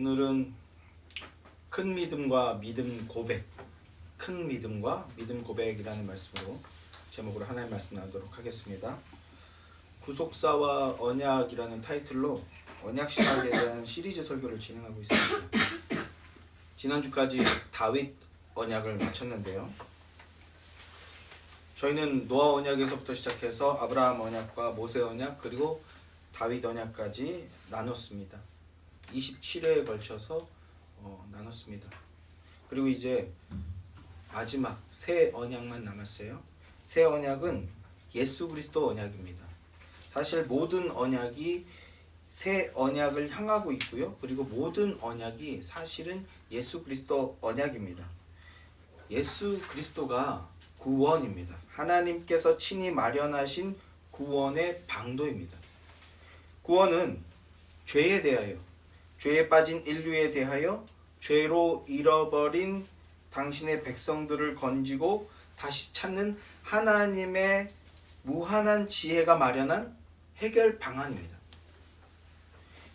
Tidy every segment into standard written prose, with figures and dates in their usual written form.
오늘은 큰 믿음과 믿음 고백, 큰 믿음과 믿음 고백이라는 말씀으로 제목으로 하나의 말씀 나누도록 하겠습니다. 구속사와 언약이라는 타이틀로 언약 신학에 대한 시리즈 설교를 진행하고 있습니다. 지난주까지 다윗 언약을 마쳤는데요. 저희는 노아 언약에서부터 시작해서 아브라함 언약과 모세 언약 그리고 다윗 언약까지 나눴습니다. 27회에 걸쳐서 나눴습니다. 그리고 이제 마지막 새 언약만 남았어요. 새 언약은 예수 그리스도 언약입니다. 사실 모든 언약이 새 언약을 향하고 있고요. 그리고 모든 언약이 사실은 예수 그리스도 언약입니다. 예수 그리스도가 구원입니다. 하나님께서 친히 마련하신 구원의 방도입니다. 구원은 죄에 대하여, 죄에 빠진 인류에 대하여 죄로 잃어버린 당신의 백성들을 건지고 다시 찾는 하나님의 무한한 지혜가 마련한 해결 방안입니다.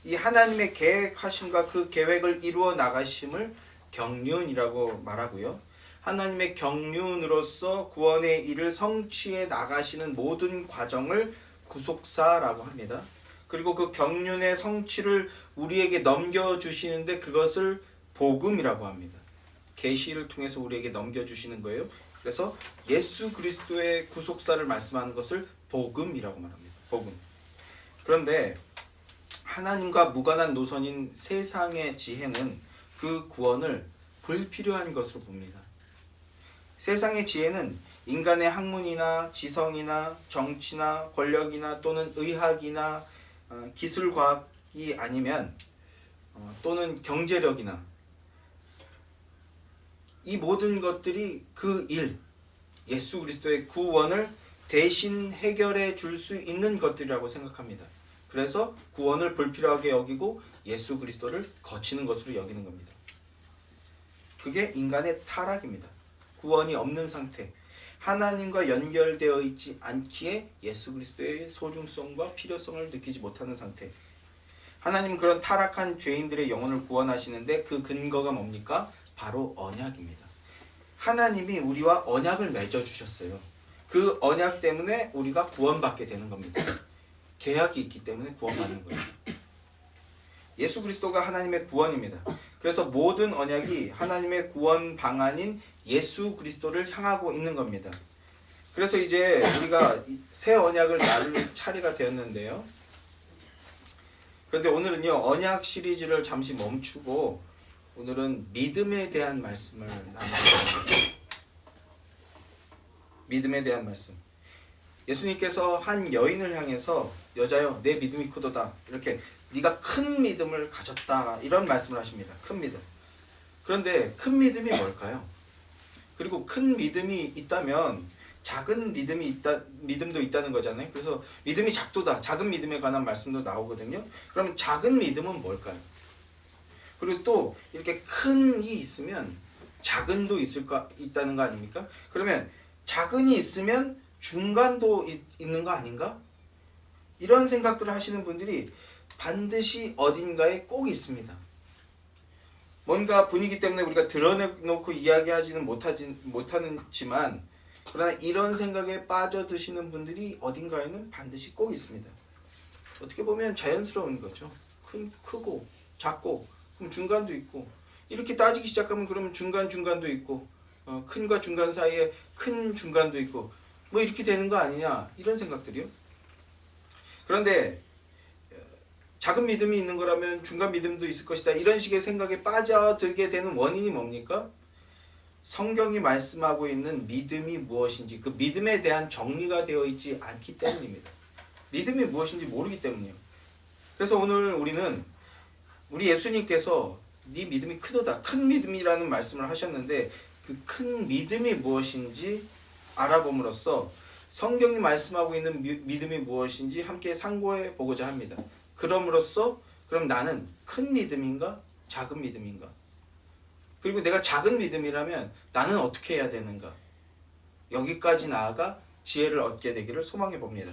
이 하나님의 계획하심과 그 계획을 이루어 나가심을 경륜이라고 말하고요. 하나님의 경륜으로서 구원의 일을 성취해 나가시는 모든 과정을 구속사라고 합니다. 그리고 그 경륜의 성취를 우리에게 넘겨주시는데 그것을 복음이라고 합니다. 계시를 통해서 우리에게 넘겨주시는 거예요. 그래서 예수 그리스도의 구속사를 말씀하는 것을 복음이라고 말합니다. 복음. 그런데 하나님과 무관한 노선인 세상의 지혜는 그 구원을 불필요한 것으로 봅니다. 세상의 지혜는 인간의 학문이나 지성이나 정치나 권력이나 또는 의학이나 기술과학이 아니면 또는 경제력이나 이 모든 것들이 그 일, 예수 그리스도의 구원을 대신 해결해 줄 수 있는 것들이라고 생각합니다. 그래서 구원을 불필요하게 여기고 예수 그리스도를 거치는 것으로 여기는 겁니다. 그게 인간의 타락입니다. 구원이 없는 상태, 하나님과 연결되어 있지 않기에 예수 그리스도의 소중성과 필요성을 느끼지 못하는 상태. 하나님은 그런 타락한 죄인들의 영혼을 구원하시는데 그 근거가 뭡니까? 바로 언약입니다. 하나님이 우리와 언약을 맺어주셨어요. 그 언약 때문에 우리가 구원받게 되는 겁니다. 계약이 있기 때문에 구원받는 거예요. 예수 그리스도가 하나님의 구원입니다. 그래서 모든 언약이 하나님의 구원 방안인 예수 그리스도를 향하고 있는 겁니다. 그래서 이제 우리가 새 언약을 나눌 차례가 되었는데요. 그런데 오늘은요, 언약 시리즈를 잠시 멈추고 오늘은 믿음에 대한 말씀을 나누겠습니다. 믿음에 대한 말씀. 예수님께서 한 여인을 향해서 여자여 내 믿음이 크도다, 이렇게 네가 큰 믿음을 가졌다, 이런 말씀을 하십니다. 큰 믿음. 그런데 큰 믿음이 뭘까요? 그리고 큰 믿음이 있다면 작은 믿음도 있다는 거잖아요. 그래서 믿음이 작도다, 작은 믿음에 관한 말씀도 나오거든요. 그럼 작은 믿음은 뭘까요? 그리고 또 이렇게 큰이 있으면 작은도 있다는 거 아닙니까? 그러면 작은이 있으면 중간도 있는 거 아닌가? 이런 생각들을 하시는 분들이 반드시 어딘가에 꼭 있습니다. 뭔가 분위기 때문에 우리가 드러내놓고 이야기하지는 못하지만 그러나 이런 생각에 빠져드시는 분들이 어딘가에는 반드시 꼭 있습니다. 어떻게 보면 자연스러운 거죠. 크고 작고 그럼 중간도 있고, 이렇게 따지기 시작하면 그러면 중간도 있고 큰과 중간 사이에 큰 중간도 있고 뭐 이렇게 되는 거 아니냐, 이런 생각들이요. 그런데 작은 믿음이 있는 거라면 중간 믿음도 있을 것이다, 이런 식의 생각에 빠져들게 되는 원인이 뭡니까? 성경이 말씀하고 있는 믿음이 무엇인지, 그 믿음에 대한 정리가 되어 있지 않기 때문입니다. 믿음이 무엇인지 모르기 때문이에요. 그래서 오늘 우리 예수님께서 네 믿음이 크도다, 큰 믿음이라는 말씀을 하셨는데 그 큰 믿음이 무엇인지 알아봄으로써 성경이 말씀하고 있는 믿음이 무엇인지 함께 상고해 보고자 합니다. 그럼으로써 그럼 나는 큰 믿음인가 작은 믿음인가, 그리고 내가 작은 믿음이라면 나는 어떻게 해야 되는가, 여기까지 나아가 지혜를 얻게 되기를 소망해 봅니다.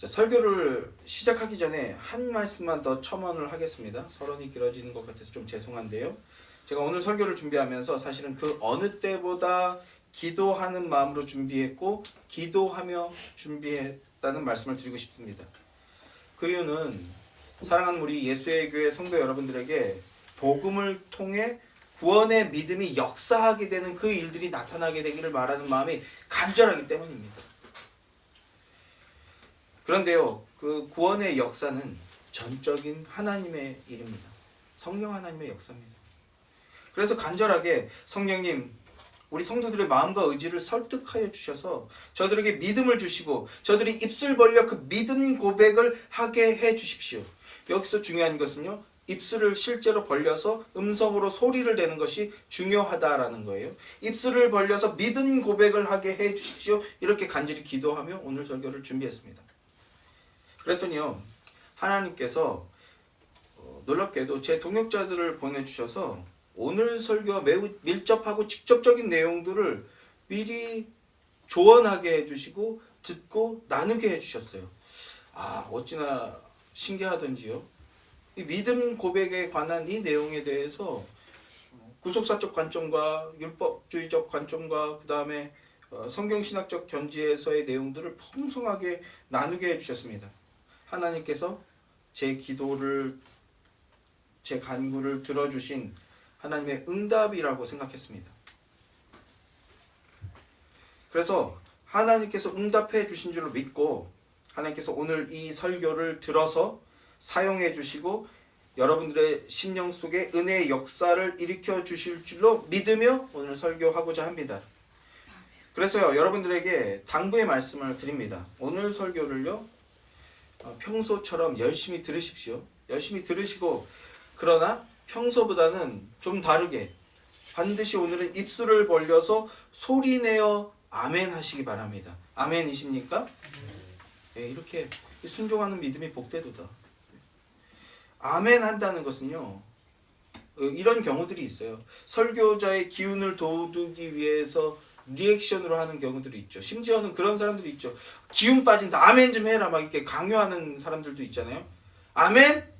자, 설교를 시작하기 전에 한 말씀만 더 첨언을 하겠습니다. 서론이 길어지는 것 같아서 좀 죄송한데요. 제가 오늘 설교를 준비하면서 사실은 그 어느 때보다 기도하는 마음으로 준비했고 기도하며 준비했다는 말씀을 드리고 싶습니다. 그 이유는 사랑하는 우리 예수의 교회 성도 여러분들에게 복음을 통해 구원의 믿음이 역사하게 되는 그 일들이 나타나게 되기를 바라는 마음이 간절하기 때문입니다. 그런데요, 그 구원의 역사는 전적인 하나님의 일입니다. 성령 하나님의 역사입니다. 그래서 간절하게 성령님, 우리 성도들의 마음과 의지를 설득하여 주셔서 저들에게 믿음을 주시고 저들이 입술 벌려 그 믿음 고백을 하게 해 주십시오. 여기서 중요한 것은요, 입술을 실제로 벌려서 음성으로 소리를 내는 것이 중요하다라는 거예요. 입술을 벌려서 믿음 고백을 하게 해 주십시오. 이렇게 간절히 기도하며 오늘 설교를 준비했습니다. 그랬더니요, 하나님께서 놀랍게도 제 동역자들을 보내주셔서 오늘 설교와 매우 밀접하고 직접적인 내용들을 미리 조언하게 해주시고 듣고 나누게 해주셨어요. 아, 어찌나 신기하던지요. 이 믿음 고백에 관한 이 내용에 대해서 구속사적 관점과 율법주의적 관점과 그 다음에 성경신학적 견지에서의 내용들을 풍성하게 나누게 해주셨습니다. 하나님께서 제 기도를, 제 간구를 들어주신 하나님의 응답이라고 생각했습니다. 그래서 하나님께서 응답해 주신 줄로 믿고 하나님께서 오늘 이 설교를 들어서 사용해 주시고 여러분들의 심령 속에 은혜의 역사를 일으켜 주실 줄로 믿으며 오늘 설교하고자 합니다. 그래서요, 여러분들에게 당부의 말씀을 드립니다. 오늘 설교를요, 평소처럼 열심히 들으십시오. 열심히 들으시고, 그러나 평소보다는 좀 다르게 반드시 오늘은 입술을 벌려서 소리내어 아멘 하시기 바랍니다. 아멘이십니까? 네, 이렇게 순종하는 믿음이 복되도다. 아멘 한다는 것은요, 이런 경우들이 있어요. 설교자의 기운을 돋우기 위해서 리액션으로 하는 경우들이 있죠. 심지어는 그런 사람들이 있죠. 기운 빠진다. 아멘 좀 해라. 막 이렇게 강요하는 사람들도 있잖아요. 아멘?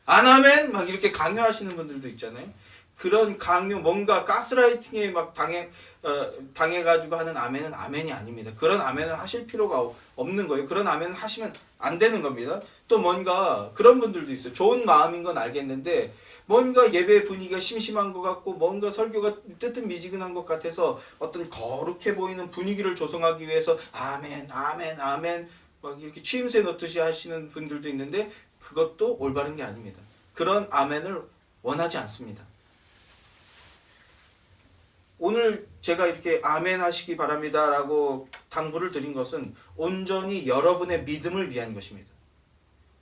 안 아멘? 막 이렇게 강요하시는 분들도 있잖아요. 그런 강요, 뭔가 가스라이팅에 막 당해가지고 하는 아멘은 아멘이 아닙니다. 그런 아멘을 하실 필요가 없는 거예요. 그런 아멘을 하시면 안 되는 겁니다. 또 뭔가 그런 분들도 있어요. 좋은 마음인 건 알겠는데 뭔가 예배 분위기가 심심한 것 같고 뭔가 설교가 뜨뜻미지근한 것 같아서 어떤 거룩해 보이는 분위기를 조성하기 위해서 아멘 아멘 아멘 막 이렇게 취임새 넣듯이 하시는 분들도 있는데 그것도 올바른 게 아닙니다. 그런 아멘을 원하지 않습니다. 오늘 제가 이렇게 아멘 하시기 바랍니다 라고 당부를 드린 것은 온전히 여러분의 믿음을 위한 것입니다.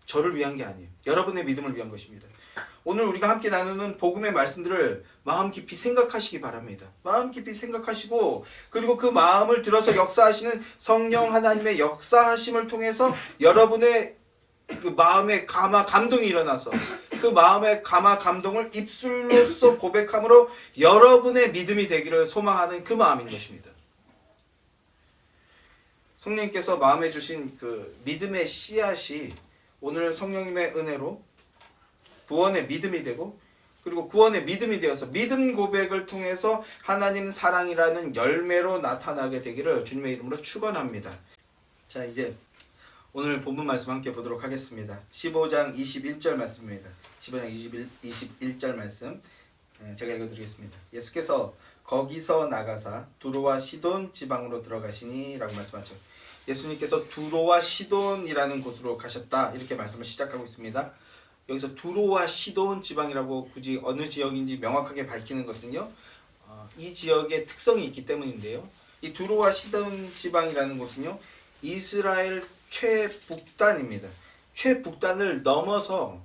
저를 위한 게 아니에요. 여러분의 믿음을 위한 것입니다. 오늘 우리가 함께 나누는 복음의 말씀들을 마음 깊이 생각하시기 바랍니다. 마음 깊이 생각하시고 그리고 그 마음을 들어서 역사하시는 성령 하나님의 역사하심을 통해서 여러분의 그 마음에 감동이 일어나서 그 마음의 감동을 입술로서 고백함으로 여러분의 믿음이 되기를 소망하는 그 마음인 것입니다. 성령님께서 마음에 주신 그 믿음의 씨앗이 오늘 성령님의 은혜로 구원의 믿음이 되고 그리고 구원의 믿음이 되어서 믿음 고백을 통해서 하나님 사랑이라는 열매로 나타나게 되기를 주님의 이름으로 축원합니다. 자, 이제 오늘 본문 말씀 함께 보도록 하겠습니다. 15장 21절 말씀입니다. 15장 21절 말씀 제가 읽어드리겠습니다. 예수께서 거기서 나가사 두로와 시돈 지방으로 들어가시니 라고 말씀하죠. 예수님께서 두로와 시돈이라는 곳으로 가셨다 이렇게 말씀을 시작하고 있습니다. 여기서 두로와 시돈 지방이라고 굳이 어느 지역인지 명확하게 밝히는 것은요, 이 지역의 특성이 있기 때문인데요. 이 두로와 시돈 지방이라는 곳은요, 이스라엘 최북단입니다. 최북단을 넘어서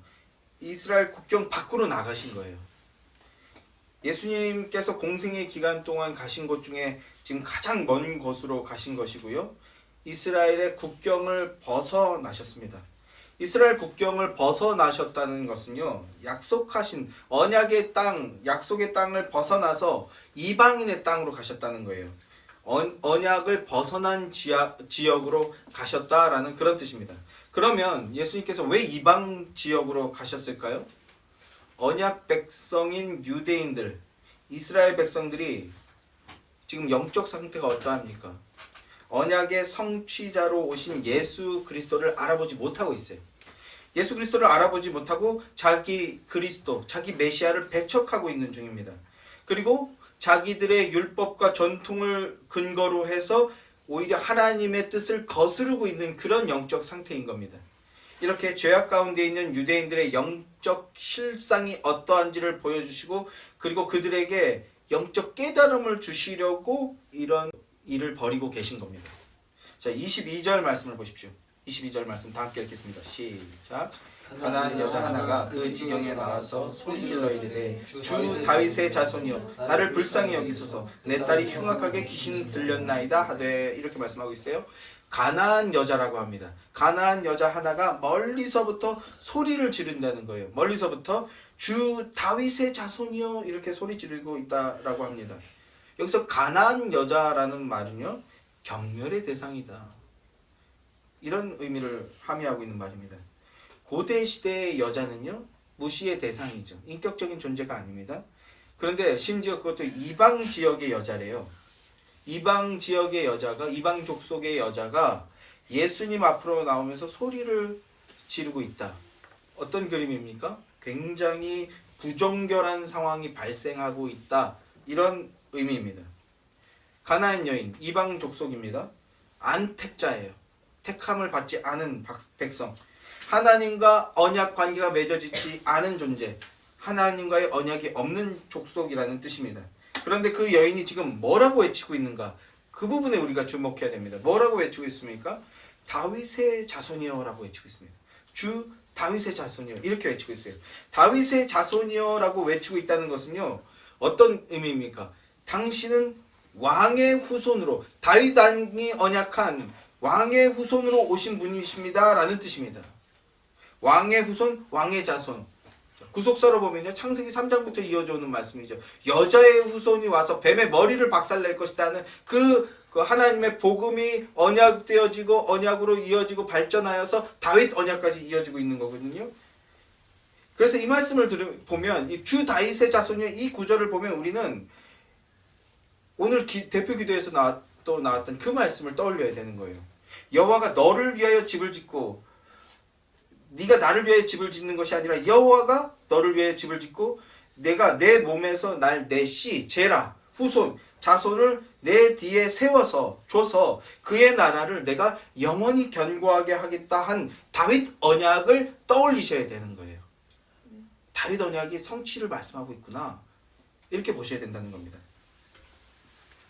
이스라엘 국경 밖으로 나가신 거예요. 예수님께서 공생의 기간 동안 가신 곳 중에 지금 가장 먼 곳으로 가신 것이고요. 이스라엘의 국경을 벗어나셨습니다. 이스라엘 국경을 벗어나셨다는 것은요, 약속하신 언약의 땅, 약속의 땅을 벗어나서 이방인의 땅으로 가셨다는 거예요. 언약을 벗어난 지역으로 가셨다라는 그런 뜻입니다. 그러면 예수님께서 왜 이방 지역으로 가셨을까요? 언약 백성인 유대인들, 이스라엘 백성들이 지금 영적 상태가 어떠합니까? 언약의 성취자로 오신 예수 그리스도를 알아보지 못하고 있어요. 예수 그리스도를 알아보지 못하고 자기 그리스도, 자기 메시아를 배척하고 있는 중입니다. 그리고 자기들의 율법과 전통을 근거로 해서 오히려 하나님의 뜻을 거스르고 있는 그런 영적 상태인 겁니다. 이렇게 죄악 가운데 있는 유대인들의 영적 실상이 어떠한지를 보여주시고 그리고 그들에게 영적 깨달음을 주시려고 이런 일을 벌이고 계신 겁니다. 자, 22절 말씀을 보십시오. 22절 말씀 다 함께 읽겠습니다. 시작. 가나안 여자 하나가 그 지경에 나와서 소리질러 이르되 주 다윗의 자손이여 나를 불쌍히 여기소서 내 딸이 흉악하게 귀신 들렸나이다 하되 이렇게 말씀하고 있어요. 가나안 여자라고 합니다. 가나안 여자 하나가 멀리서부터 소리를 지른다는 거예요. 멀리서부터 주 다윗의 자손이여 이렇게 소리 지르고 있다라고 합니다. 여기서 가나안 여자라는 말은요, 경멸의 대상이다, 이런 의미를 함의하고 있는 말입니다. 고대 시대의 여자는요, 무시의 대상이죠. 인격적인 존재가 아닙니다. 그런데 심지어 그것도 이방 지역의 여자래요. 이방 지역의 여자가, 이방 족속의 여자가 예수님 앞으로 나오면서 소리를 지르고 있다. 어떤 그림입니까? 굉장히 부정결한 상황이 발생하고 있다, 이런 의미입니다. 가나안 여인, 이방 족속입니다. 안택자예요. 택함을 받지 않은 백성, 하나님과 언약 관계가 맺어지지 않은 존재, 하나님과의 언약이 없는 족속이라는 뜻입니다. 그런데 그 여인이 지금 뭐라고 외치고 있는가? 그 부분에 우리가 주목해야 됩니다. 뭐라고 외치고 있습니까? 다윗의 자손이여라고 외치고 있습니다. 주 다윗의 자손이여 이렇게 외치고 있어요. 다윗의 자손이여라고 외치고 있다는 것은요, 어떤 의미입니까? 당신은 왕의 후손으로, 다윗 왕이 언약한 왕의 후손으로 오신 분이십니다 라는 뜻입니다. 왕의 후손, 왕의 자손. 구속사로 보면요, 창세기 3장부터 이어져 오는 말씀이죠. 여자의 후손이 와서 뱀의 머리를 박살낼 것이다는 그 하나님의 복음이 언약되어지고 언약으로 이어지고 발전하여서 다윗 언약까지 이어지고 있는 거거든요. 그래서 이 말씀을 보면, 이 주 다윗의 자손이 이 구절을 보면 우리는 오늘 대표 기도에서 나왔던 그 말씀을 떠올려야 되는 거예요. 여호와가 너를 위하여 집을 짓고, 네가 나를 위하여 집을 짓는 것이 아니라 여호와가 너를 위하여 집을 짓고 내가 내 몸에서 내 씨, 제라, 후손, 자손을 내 뒤에 세워서 줘서 그의 나라를 내가 영원히 견고하게 하겠다 한 다윗 언약을 떠올리셔야 되는 거예요. 다윗 언약이 성취를 말씀하고 있구나, 이렇게 보셔야 된다는 겁니다.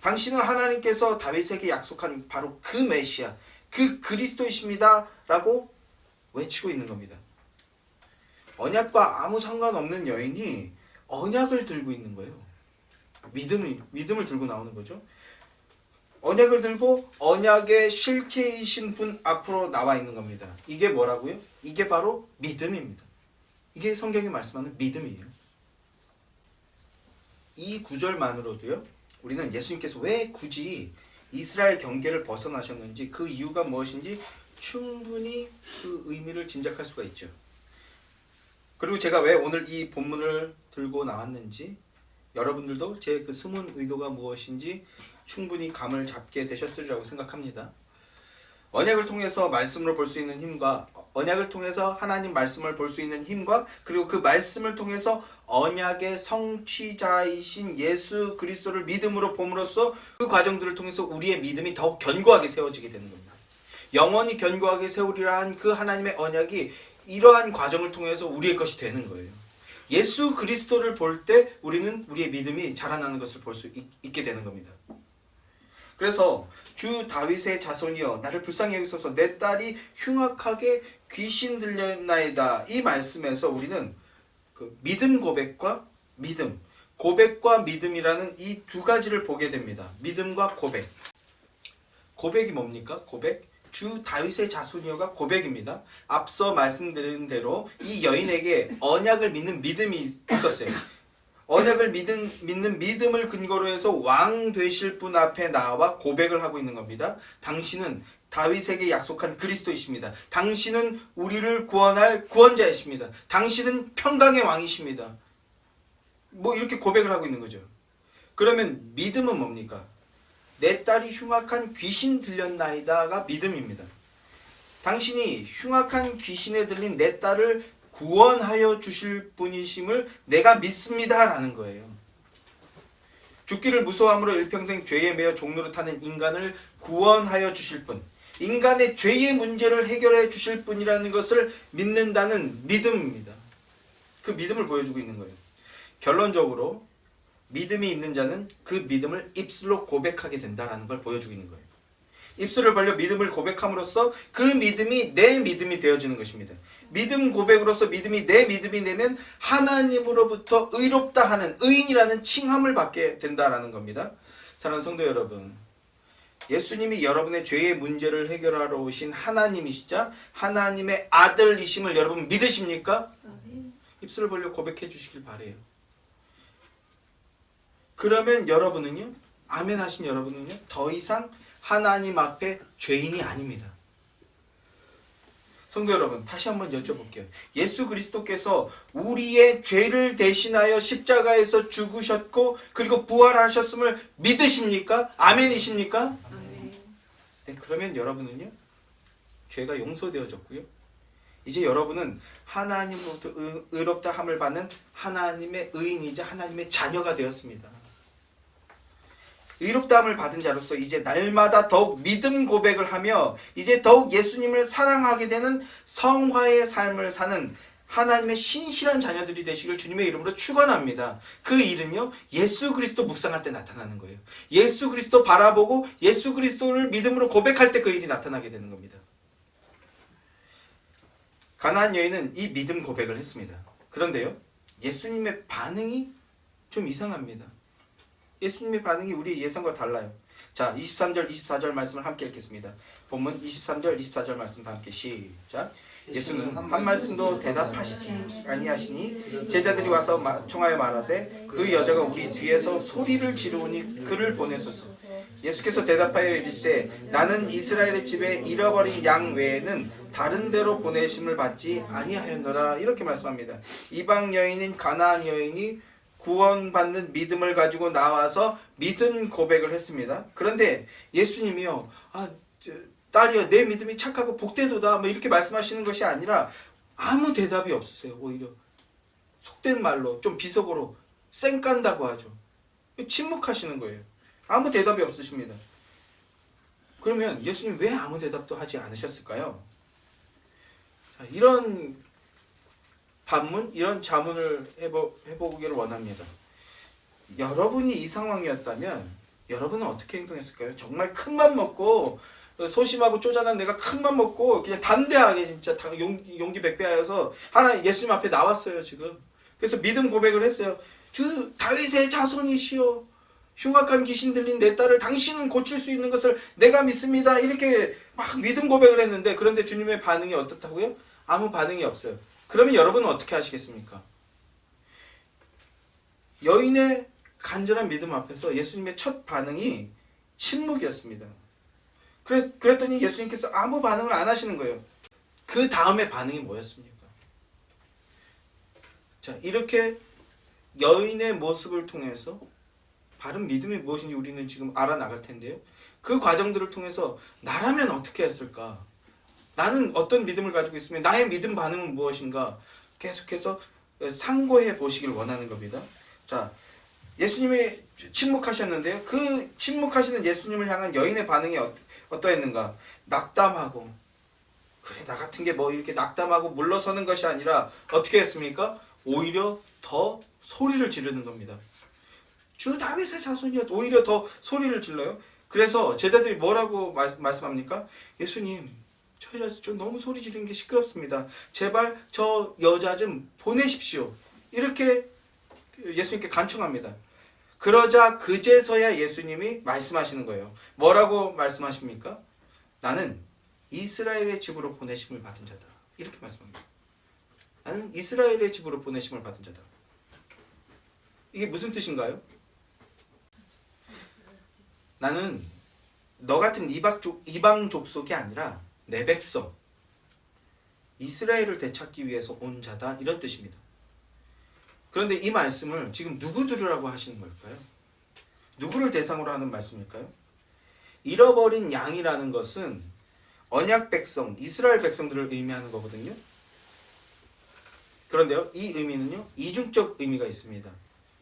당신은 하나님께서 다윗에게 약속한 바로 그 메시아, 그 그리스도이십니다 라고 외치고 있는 겁니다. 언약과 아무 상관없는 여인이 언약을 들고 있는 거예요. 믿음을 들고 나오는 거죠. 언약을 들고 언약의 실체이신 분 앞으로 나와 있는 겁니다. 이게 뭐라고요? 이게 바로 믿음입니다. 이게 성경이 말씀하는 믿음이에요. 이 구절만으로도요, 우리는 예수님께서 왜 굳이 이스라엘 경계를 벗어나셨는지, 그 이유가 무엇인지 충분히 그 의미를 짐작할 수가 있죠. 그리고 제가 왜 오늘 이 본문을 들고 나왔는지, 여러분들도 제 그 숨은 의도가 무엇인지 충분히 감을 잡게 되셨으리라고 생각합니다. 언약을 통해서 말씀으로 볼 수 있는 힘과, 언약을 통해서 하나님 말씀을 볼 수 있는 힘과, 그리고 그 말씀을 통해서 언약의 성취자이신 예수 그리스도를 믿음으로 봄으로써 그 과정들을 통해서 우리의 믿음이 더욱 견고하게 세워지게 되는 겁니다. 영원히 견고하게 세우리라 한 그 하나님의 언약이 이러한 과정을 통해서 우리의 것이 되는 거예요. 예수 그리스도를 볼 때 우리는 우리의 믿음이 자라나는 것을 볼 수 있게 되는 겁니다. 그래서 주 다윗의 자손이여 나를 불쌍히 여기소서 내 딸이 흉악하게 귀신 들렸나이다, 이 말씀에서 우리는 그 믿음 고백과 믿음, 고백과 믿음이라는 이 두 가지를 보게 됩니다. 믿음과 고백. 고백이 뭡니까? 고백. 주 다윗의 자손이여가 고백입니다. 앞서 말씀드린 대로 이 여인에게 언약을 믿는 믿음이 있었어요. 언약을 믿는 믿음을 근거로 해서 왕 되실 분 앞에 나와 고백을 하고 있는 겁니다. 당신은 다윗에게 약속한 그리스도이십니다. 당신은 우리를 구원할 구원자이십니다. 당신은 평강의 왕이십니다. 뭐 이렇게 고백을 하고 있는 거죠. 그러면 믿음은 뭡니까? 내 딸이 흉악한 귀신 들렸나이다가 믿음입니다. 당신이 흉악한 귀신에 들린 내 딸을 구원하여 주실 분이심을 내가 믿습니다 라는 거예요. 죽기를 무서워함으로 일평생 죄에 매여 종로를 타는 인간을 구원하여 주실 분, 인간의 죄의 문제를 해결해 주실 분이라는 것을 믿는다는 믿음입니다. 그 믿음을 보여주고 있는 거예요. 결론적으로 믿음이 있는 자는 그 믿음을 입술로 고백하게 된다는 걸 보여주고 있는 거예요. 입술을 벌려 믿음을 고백함으로써 그 믿음이 내 믿음이 되어지는 것입니다. 믿음 고백으로서 믿음이 내 믿음이 되면 하나님으로부터 의롭다 하는 의인이라는 칭함을 받게 된다는 겁니다. 사랑하는 성도 여러분, 예수님이 여러분의 죄의 문제를 해결하러 오신 하나님이시자 하나님의 아들이심을 여러분 믿으십니까? 입술을 벌려 고백해 주시길 바라요. 그러면 여러분은요, 아멘 하신 여러분은요, 더 이상 하나님 앞에 죄인이 아닙니다. 성도 여러분, 다시 한번 여쭤볼게요. 예수 그리스도께서 우리의 죄를 대신하여 십자가에서 죽으셨고 그리고 부활하셨음을 믿으십니까? 아멘이십니까? 아멘. 네, 그러면 여러분은요, 죄가 용서되어졌고요, 이제 여러분은 하나님으로부터 의롭다 함을 받는 하나님의 의인이자 하나님의 자녀가 되었습니다. 의롭다함을 받은 자로서 이제 날마다 더욱 믿음 고백을 하며 이제 더욱 예수님을 사랑하게 되는 성화의 삶을 사는 하나님의 신실한 자녀들이 되시길 주님의 이름으로 축원합니다. 그 일은요, 예수 그리스도 묵상할 때 나타나는 거예요. 예수 그리스도 바라보고 예수 그리스도를 믿음으로 고백할 때 그 일이 나타나게 되는 겁니다. 가나안 여인은 이 믿음 고백을 했습니다. 그런데요, 예수님의 반응이 좀 이상합니다. 예수님의 반응이 우리 예상과 달라요. 자, 23절, 24절 말씀을 함께 읽겠습니다. 본문 23절, 24절 말씀 다 함께 시작. 예수는 한 말씀도 대답하시지 아니하시니 제자들이 와서 청하여 말하되 그 여자가 우리 뒤에서 소리를 지르니 그를 보내소서. 예수께서 대답하여 이르시되 나는 이스라엘의 집에 잃어버린 양 외에는 다른 데로 보내심을 받지 아니하였노라. 이렇게 말씀합니다. 이방 여인인 가나안 여인이 구원받는 믿음을 가지고 나와서 믿음 고백을 했습니다. 그런데 예수님이요, 딸이여 내 믿음이 착하고 복되도다 뭐 이렇게 말씀하시는 것이 아니라 아무 대답이 없으세요. 오히려 속된 말로 좀 비속어로 쌩깐다고 하죠. 침묵하시는 거예요. 아무 대답이 없으십니다. 그러면 예수님 왜 아무 대답도 하지 않으셨을까요? 자, 이런 반문, 이런 자문을 해보기를 원합니다. 여러분이 이 상황이었다면 여러분은 어떻게 행동했을까요? 정말 큰맘 먹고 소심하고 쪼잔한 내가 큰맘 먹고 그냥 담대하게 진짜 용기 백배하여서 하나님 예수님 앞에 나왔어요. 지금 그래서 믿음 고백을 했어요. 주 다윗의 자손이시여, 흉악한 귀신 들린 내 딸을 당신은 고칠 수 있는 것을 내가 믿습니다. 이렇게 막 믿음 고백을 했는데, 그런데 주님의 반응이 어떻다고요? 아무 반응이 없어요. 그러면 여러분은 어떻게 하시겠습니까? 여인의 간절한 믿음 앞에서 예수님의 첫 반응이 침묵이었습니다. 그랬더니 예수님께서 아무 반응을 안 하시는 거예요. 그 다음에 반응이 뭐였습니까? 자, 이렇게 여인의 모습을 통해서 바른 믿음이 무엇인지 우리는 지금 알아나갈 텐데요. 그 과정들을 통해서 나라면 어떻게 했을까? 나는 어떤 믿음을 가지고 있으면 나의 믿음 반응은 무엇인가? 계속해서 상고해 보시길 원하는 겁니다. 자, 예수님이 침묵하셨는데요. 그 침묵하시는 예수님을 향한 여인의 반응이 어떠했는가? 낙담하고, 그래 나 같은 게 뭐 이렇게 낙담하고 물러서는 것이 아니라 어떻게 했습니까? 오히려 더 소리를 지르는 겁니다. 주 다윗의 자손이여, 오히려 더 소리를 질러요. 그래서 제자들이 뭐라고 말씀합니까? 예수님, 저 너무 소리 지르는 게 시끄럽습니다. 제발 저 여자 좀 보내십시오. 이렇게 예수님께 간청합니다. 그러자 그제서야 예수님이 말씀하시는 거예요. 뭐라고 말씀하십니까? 나는 이스라엘의 집으로 보내심을 받은 자다. 이렇게 말씀합니다. 나는 이스라엘의 집으로 보내심을 받은 자다. 이게 무슨 뜻인가요? 나는 너 같은 이방 족속이 아니라 내 백성 이스라엘을 되찾기 위해서 온 자다, 이런 뜻입니다. 그런데 이 말씀을 지금 누구 들으라고 하시는 걸까요? 누구를 대상으로 하는 말씀일까요? 잃어버린 양이라는 것은 언약 백성, 이스라엘 백성들을 의미하는 거거든요. 그런데요, 이 의미는요, 이중적 의미가 있습니다.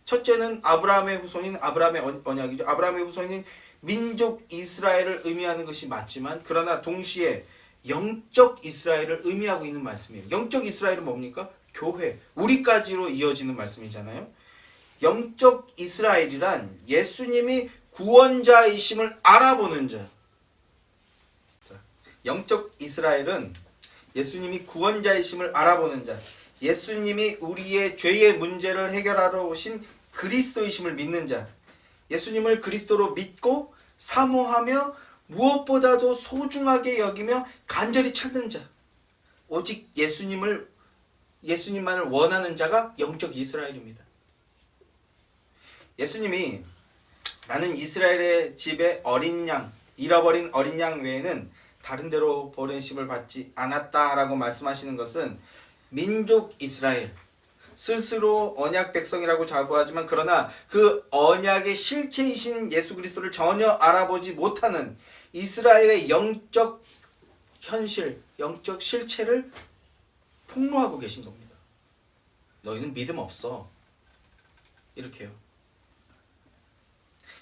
첫째는 아브라함의 후손인 아브라함의 언약이죠. 아브라함의 후손인 민족 이스라엘을 의미하는 것이 맞지만, 그러나 동시에 영적 이스라엘을 의미하고 있는 말씀이에요. 영적 이스라엘은 뭡니까? 교회, 우리까지로 이어지는 말씀이잖아요. 영적 이스라엘이란 예수님이 구원자이심을 알아보는 자. 영적 이스라엘은 예수님이 구원자이심을 알아보는 자, 예수님이 우리의 죄의 문제를 해결하러 오신 그리스도이심을 믿는 자, 예수님을 그리스도로 믿고 사모하며 무엇보다도 소중하게 여기며 간절히 찾는 자, 오직 예수님만을 원하는 자가 영적 이스라엘입니다. 예수님이 나는 이스라엘의 집에 어린 양, 잃어버린 어린 양 외에는 다른 데로 버림심을 받지 않았다라고 말씀하시는 것은 민족 이스라엘, 스스로 언약 백성이라고 자부하지만 그러나 그 언약의 실체이신 예수 그리스도를 전혀 알아보지 못하는 이스라엘의 영적 현실, 영적 실체를 폭로하고 계신 겁니다. 너희는 믿음 없어. 이렇게요.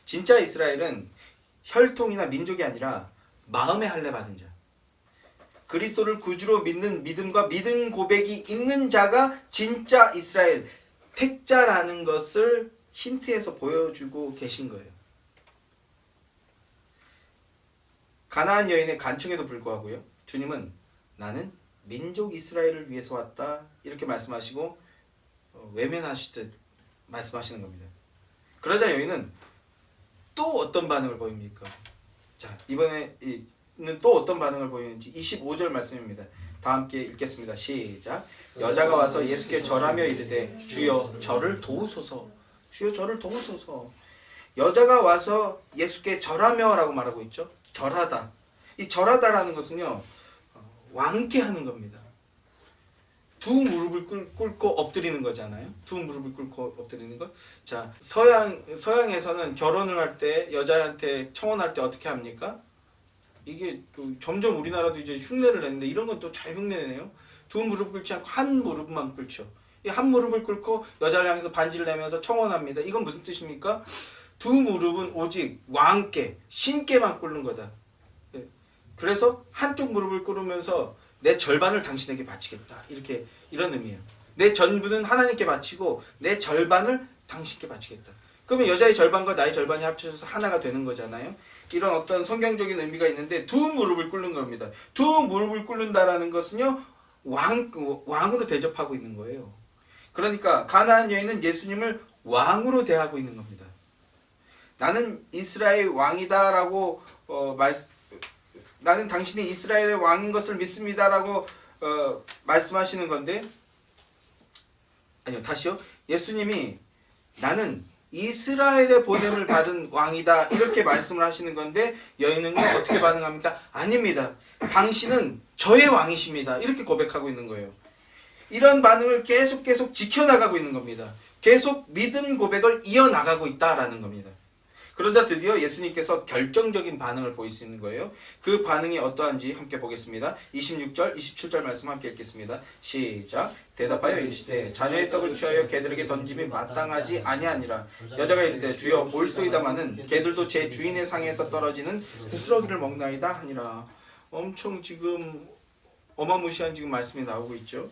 진짜 이스라엘은 혈통이나 민족이 아니라 마음의 할례 받은 자, 그리스도를 구주로 믿는 믿음과 믿음 고백이 있는 자가 진짜 이스라엘, 택자라는 것을 힌트에서 보여주고 계신 거예요. 가나안 여인의 간청에도 불구하고요, 주님은 나는 민족 이스라엘을 위해서 왔다, 이렇게 말씀하시고 외면하시듯 말씀하시는 겁니다. 그러자 여인은 또 어떤 반응을 보입니까? 자, 이번에는 또 어떤 반응을 보이는지 25절 말씀입니다. 다 함께 읽겠습니다. 시작. 여자가 와서 예수께 절하며 이르되 주여 저를 도우소서. 주여 저를 도우소서. 여자가 와서 예수께 절하며 라고 말하고 있죠. 절하다. 이 절하다라는 것은요, 왕께 하는 겁니다. 두 무릎을 꿇고 엎드리는 거잖아요. 두 무릎을 꿇고 엎드리는 것. 자, 서양에서는 결혼을 할 때 여자한테 청혼할 때 어떻게 합니까? 이게 점점 우리나라도 이제 흉내를 내는데 이런 건 또 잘 흉내내네요. 두 무릎 꿇지 않고 한 무릎만 꿇죠. 이 한 무릎을 꿇고 여자를 향해서 반지를 내면서 청혼합니다. 이건 무슨 뜻입니까? 두 무릎은 오직 왕께, 신께만 꿇는 거다. 그래서 한쪽 무릎을 꿇으면서 내 절반을 당신에게 바치겠다, 이런 의미예요. 내 전부는 하나님께 바치고 내 절반을 당신께 바치겠다. 그러면 여자의 절반과 나의 절반이 합쳐져서 하나가 되는 거잖아요. 이런 어떤 성경적인 의미가 있는데 두 무릎을 꿇는 겁니다. 두 무릎을 꿇는다라는 것은요, 왕으로 대접하고 있는 거예요. 그러니까 가나안 여인은 예수님을 왕으로 대하고 있는 겁니다. 나는 이스라엘 왕이다라고 나는 당신이 이스라엘의 왕인 것을 믿습니다라고 말씀하시는 건데, 아니요, 다시요. 예수님이 나는 이스라엘의 보냄을 받은 왕이다, 이렇게 말씀을 하시는 건데 여인은요, 어떻게 반응합니까? 아닙니다. 당신은 저의 왕이십니다, 이렇게 고백하고 있는 거예요. 이런 반응을 계속 지켜나가고 있는 겁니다. 계속 믿음 고백을 이어나가고 있다라는 겁니다. 그러자 드디어 예수님께서 결정적인 반응을 보일 수 있는 거예요. 그 반응이 어떠한지 함께 보겠습니다. 26절, 27절 말씀 함께 읽겠습니다. 시작. 대답하여 이르시되 자녀의 떡을 취하여 개들에게 던짐이 마땅하지 아니하니라. 여자가 이르되 주여 옳소이다마는 개들도 제 주인의 상에서 떨어지는 부스러기를 먹나이다 하니라. 엄청 지금 어마무시한 지금 말씀이 나오고 있죠.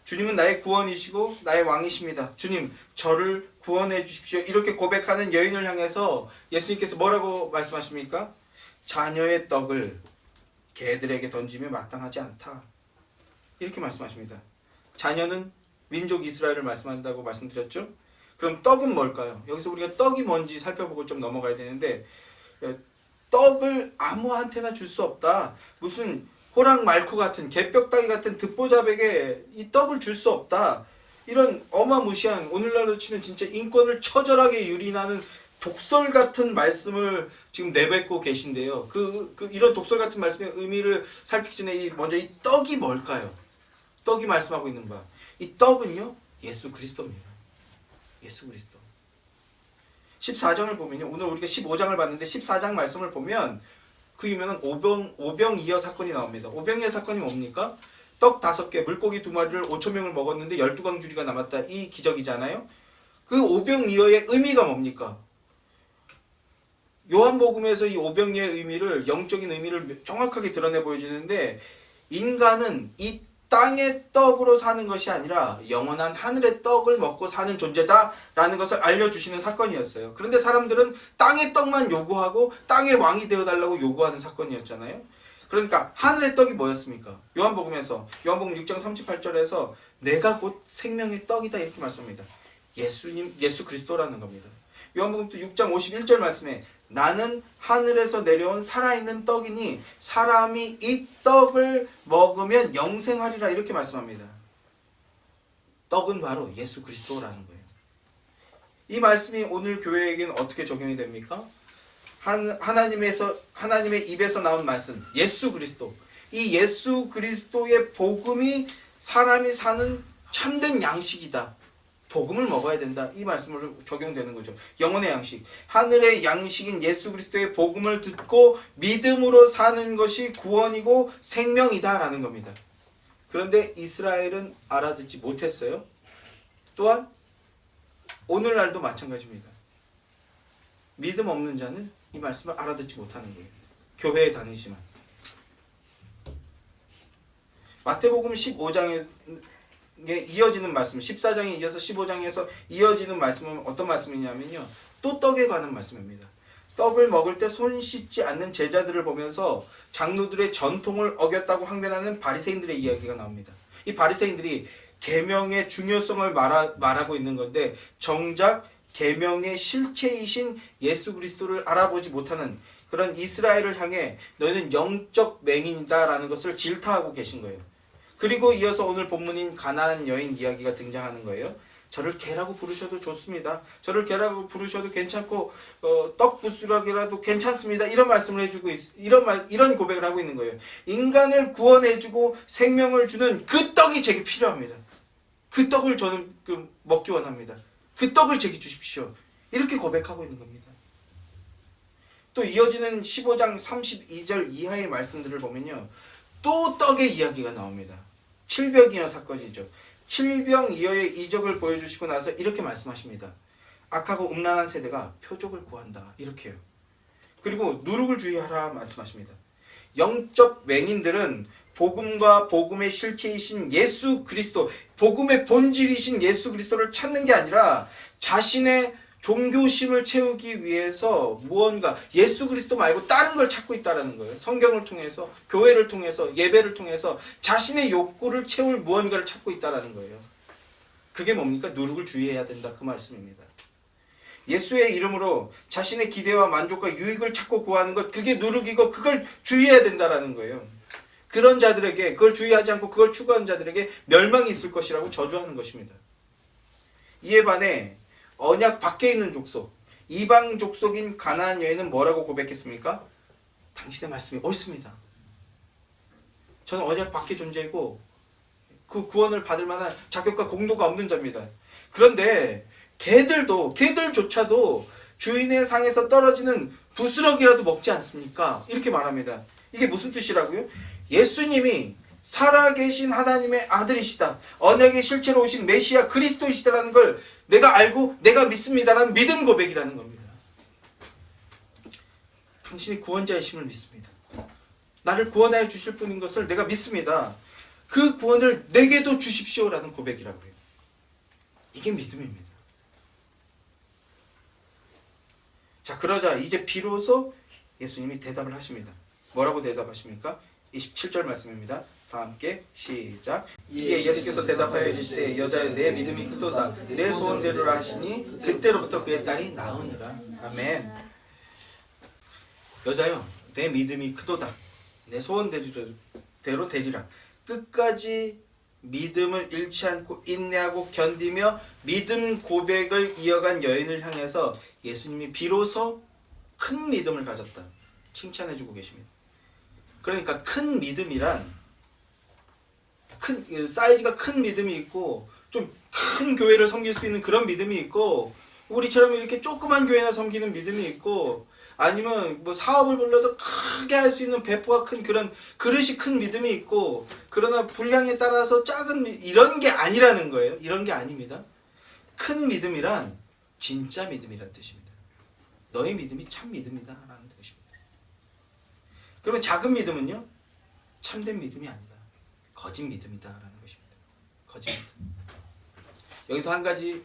주님은 나의 구원이시고 나의 왕이십니다. 주님, 저를 구원해 주십시오. 이렇게 고백하는 여인을 향해서 예수님께서 뭐라고 말씀하십니까? 자녀의 떡을 개들에게 던지면 마땅하지 않다, 이렇게 말씀하십니다. 자녀는 민족 이스라엘을 말씀한다고 말씀드렸죠? 그럼 떡은 뭘까요? 여기서 우리가 떡이 뭔지 살펴보고 좀 넘어가야 되는데, 떡을 아무한테나 줄 수 없다. 무슨 호랑 말코 같은 개뼈다귀 같은 듣보잡에게 이 떡을 줄 수 없다. 이런 어마무시한, 오늘날로 치면 진짜 인권을 처절하게 유린하는 독설 같은 말씀을 지금 내뱉고 계신데요. 이런 독설 같은 말씀의 의미를 살피기 전에 먼저 이 떡이 뭘까요? 떡이 말씀하고 있는 바. 이 떡은요, 예수 그리스도입니다. 예수 그리스도. 14장을 보면요. 오늘 우리가 15장을 봤는데 14장 말씀을 보면 그 유명한 오병이어 사건이 나옵니다. 오병이어 사건이 뭡니까? 떡 5개, 물고기 2마리를 5,000명을 먹었는데 12광주리가 남았다. 이 기적이잖아요. 그 오병이어의 의미가 뭡니까? 요한복음에서 이 오병이어의 의미를, 영적인 의미를 정확하게 드러내 보여주는데, 인간은 이 땅의 떡으로 사는 것이 아니라 영원한 하늘의 떡을 먹고 사는 존재다라는 것을 알려주시는 사건이었어요. 그런데 사람들은 땅의 떡만 요구하고 땅의 왕이 되어달라고 요구하는 사건이었잖아요. 그러니까 하늘의 떡이 뭐였습니까? 요한복음 6장 38절에서 내가 곧 생명의 떡이다 이렇게 말씀합니다. 예수 그리스도라는 겁니다. 요한복음 또 6장 51절 말씀에 나는 하늘에서 내려온 살아있는 떡이니 사람이 이 떡을 먹으면 영생하리라 이렇게 말씀합니다. 떡은 바로 예수 그리스도라는 거예요. 이 말씀이 오늘 교회에게는 어떻게 적용이 됩니까? 하나님의 입에서 나온 말씀, 예수 그리스도. 이 예수 그리스도의 복음이 사람이 사는 참된 양식이다. 복음을 먹어야 된다. 이 말씀으로 적용되는 거죠. 영혼의 양식. 하늘의 양식인 예수 그리스도의 복음을 듣고 믿음으로 사는 것이 구원이고 생명이다라는 겁니다. 그런데 이스라엘은 알아듣지 못했어요. 또한 오늘날도 마찬가지입니다. 믿음 없는 자는 이 말씀을 알아듣지 못하는 거예요. 교회에 다니지만. 마태복음 15장에 이어지는 말씀, 14장에 이어서 15장에서 이어지는 말씀은 어떤 말씀이냐면요. 또 떡에 관한 말씀입니다. 떡을 먹을 때 손 씻지 않는 제자들을 보면서 장로들의 전통을 어겼다고 항변하는 바리새인들의 이야기가 나옵니다. 이 바리새인들이 계명의 중요성을 말하고 있는 건데 정작 계명의 실체이신 예수 그리스도를 알아보지 못하는 그런 이스라엘을 향해 너희는 영적 맹인이다라는 것을 질타하고 계신 거예요. 그리고 이어서 오늘 본문인 가나안 여인 이야기가 등장하는 거예요. 저를 개라고 부르셔도 좋습니다. 저를 개라고 부르셔도 괜찮고 떡 부스러기라도 괜찮습니다. 이런 말씀을 해주고 이런 고백을 하고 있는 거예요. 인간을 구원해주고 생명을 주는 그 떡이 제게 필요합니다. 그 떡을 저는 먹기 원합니다. 그 떡을 제게 주십시오. 이렇게 고백하고 있는 겁니다. 또 이어지는 15장 32절 이하의 말씀들을 보면요. 또 떡의 이야기가 나옵니다. 칠병이어 사건이죠. 칠병이어의 이적을 보여주시고 나서 이렇게 말씀하십니다. 악하고 음란한 세대가 표적을 구한다. 이렇게요. 그리고 누룩을 주의하라 말씀하십니다. 영적 맹인들은 복음과 복음의 실체이신 예수 그리스도, 복음의 본질이신 예수 그리스도를 찾는 게 아니라 자신의 종교심을 채우기 위해서 무언가 예수 그리스도 말고 다른 걸 찾고 있다는 거예요. 성경을 통해서, 교회를 통해서, 예배를 통해서 자신의 욕구를 채울 무언가를 찾고 있다는 거예요. 그게 뭡니까? 누룩을 주의해야 된다. 그 말씀입니다. 예수의 이름으로 자신의 기대와 만족과 유익을 찾고 구하는 것, 그게 누룩이고 그걸 주의해야 된다는 거예요. 그런 자들에게, 그걸 주의하지 않고 그걸 추구하는 자들에게 멸망이 있을 것이라고 저주하는 것입니다. 이에 반해 언약 밖에 있는 족속, 이방 족속인 가나안 여인은 뭐라고 고백했습니까? 당신의 말씀이 옳습니다. 저는 언약 밖에 존재이고 그 구원을 받을 만한 자격과 공로가 없는 자입니다. 그런데 개들조차도 주인의 상에서 떨어지는 부스러기라도 먹지 않습니까? 이렇게 말합니다. 이게 무슨 뜻이라고요? 예수님이 살아계신 하나님의 아들이시다. 언약의 실체로 오신 메시아 그리스도이시다라는 걸 내가 알고 내가 믿습니다라는 믿음 고백이라는 겁니다. 당신이 구원자이심을 믿습니다. 나를 구원하여 주실 분인 것을 내가 믿습니다. 그 구원을 내게도 주십시오라는 고백이라고 해요. 이게 믿음입니다. 자, 그러자 이제 비로소 예수님이 대답을 하십니다. 뭐라고 대답하십니까? 27절 말씀입니다. 다 함께 시작. 이에 예수께서 대답하여 이르시되 여자여 내 믿음이 크도다. 내 소원대로 하시니 그때로부터 그의 딸이 나으니라. 아멘. 여자여 내 믿음이 크도다. 내 소원대로 되리라. 끝까지 믿음을 잃지 않고 인내하고 견디며 믿음 고백을 이어간 여인을 향해서 예수님이 비로소 큰 믿음을 가졌다 칭찬해주고 계십니다. 그러니까 큰 믿음이란 사이즈가 큰 믿음이 있고 좀 큰 교회를 섬길 수 있는 그런 믿음이 있고, 우리처럼 이렇게 조그만 교회나 섬기는 믿음이 있고, 아니면 뭐 사업을 벌려도 크게 할 수 있는 배포가 큰 그런 그릇이 큰 믿음이 있고, 그러나 분량에 따라서 작은 이런 게 아니라는 거예요. 이런 게 아닙니다. 큰 믿음이란 진짜 믿음이란 뜻입니다. 너의 믿음이 참 믿음이다 라는 뜻입니다. 그러면 작은 믿음은요, 참된 믿음이 아니다, 거짓 믿음이다 라는 것입니다. 거짓 믿음. 여기서 한 가지,